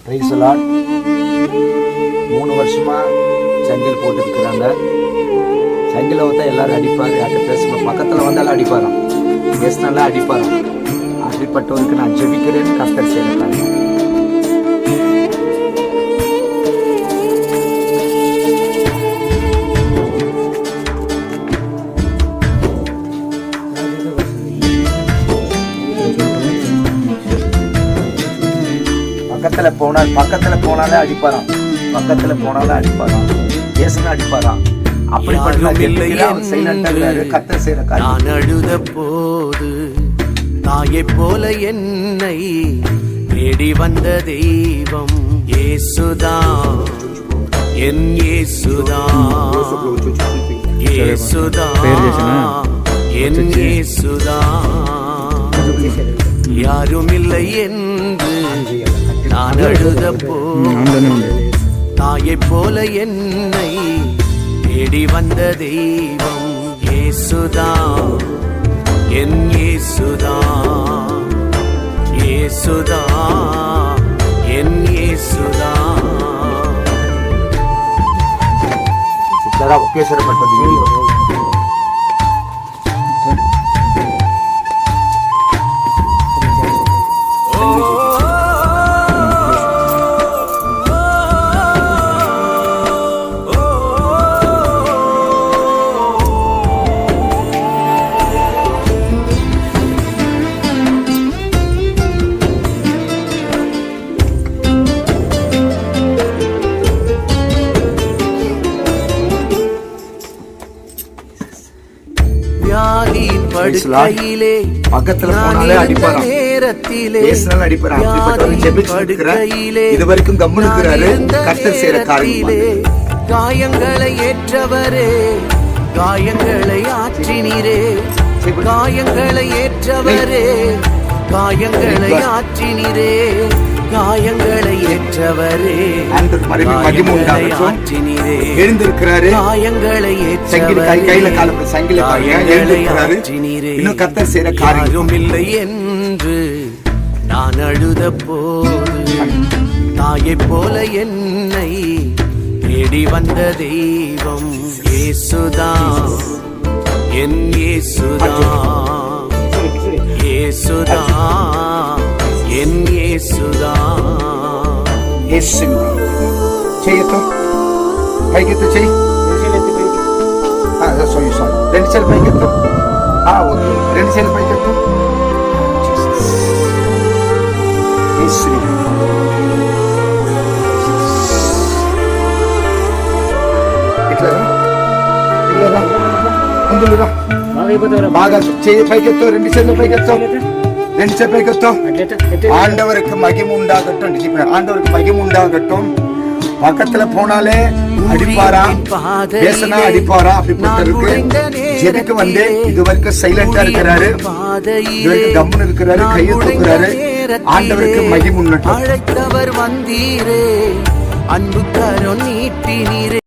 Praise the Lord. 3 வருஷமா சங்கில் போட்டு இருக்கிறாங்க. சங்கில வந்தா எல்லாரும் அடிப்பாரு. யார்கிட்ட பேசணும் பக்கத்துல வந்தாலும் அடிப்பாராம், பேசினாலும் அடிப்பாராம். அப்படிப்பட்டவருக்கு நான் ஜெபிக்கிறேன்னு கர்த்தர் செய்யறாங்க. பக்கத்துல போனாலே அடிப்பாராம், பக்கத்துல போனாலே அடிப்பாராம், பேசினா அடிப்பாராம். நான் அழுத போது தாயை போல என்னை தேடி வந்த தெய்வம் இயேசுதான், என் இயேசுதான், இயேசுதான், என் இயேசுதான். யாரும் இல்லை என்று நான் அழுத போது தாயை போல என்னை தேடி வந்த தெய்வம் இயேசுதான், என் இயேசுதான், இயேசுதான், என் இயேசுதான். பேசப்பட்டது படுக்கையிலே பக்கத்துல போனாலே அடிப்பாராம், பேசினாலும் அடிப்பாராம். அப்படிப்பட்டவரை ஜெபிச்சிருக்கிறார். இதுவரைக்கும் கம்முனு இருக்கிறாரு. கர்த்தர் செய்யற காரியம். காயங்களை ஏற்றவரே, காயங்களை ஆற்றினீரே, காயங்களை ஏற்றவரே, காயங்களை ஆற்றினீரே, காயங்களை ஏற்றவரே, காயங்களை ஆற்றினீரே, எழுந்திருக்கிறாரு. காயங்களை கையில காலப்பட சங்கில ஆற்றினீரே. இன்னும் கர்த்தர் செய்யற காரியம் இல்லை என்று நான் அழுத போது தாயை போல என்னை தேடி வந்த தெய்வம் இயேசுதான், என் இயேசுதான், இயேசுதான், என் இயேசுதான். యేసు చేయతో పైకెత్తు చెయ్యి. సారీ రెండు చేతులు పైకెత్తు. ఓకే, రెండు చేతులు పైకెత్తు. యేసు ఇట్లా ముందురా బాగా చెయ్యి పైకెత్తు. రెండు చేతులు పైకెత్తు. ரெண்டு சேர் பைக்கட்டும். ஆண்டவருக்கு மகிமை உண்டாகட்டும். ஆண்டவருக்கு மகிமை உண்டாகட்டும். பக்கத்துல போனாலே அடிப்பாராம், பேசினா அடிப்பாரா. அப்படிப்பட்டவருக்கு ஜெபிக்க வந்து இதுவரைக்கும் சைலண்டா இருக்கிறாரு, இதுவரைக்கும் கம்முன்னு இருக்கிறாரு, கையை தூக்குறாரு. ஆண்டவருக்கு மகிமை உண்டாகட்டும். அழைத்தவர் வந்தீரே, அன்பு கரம் நீட்டினீரே.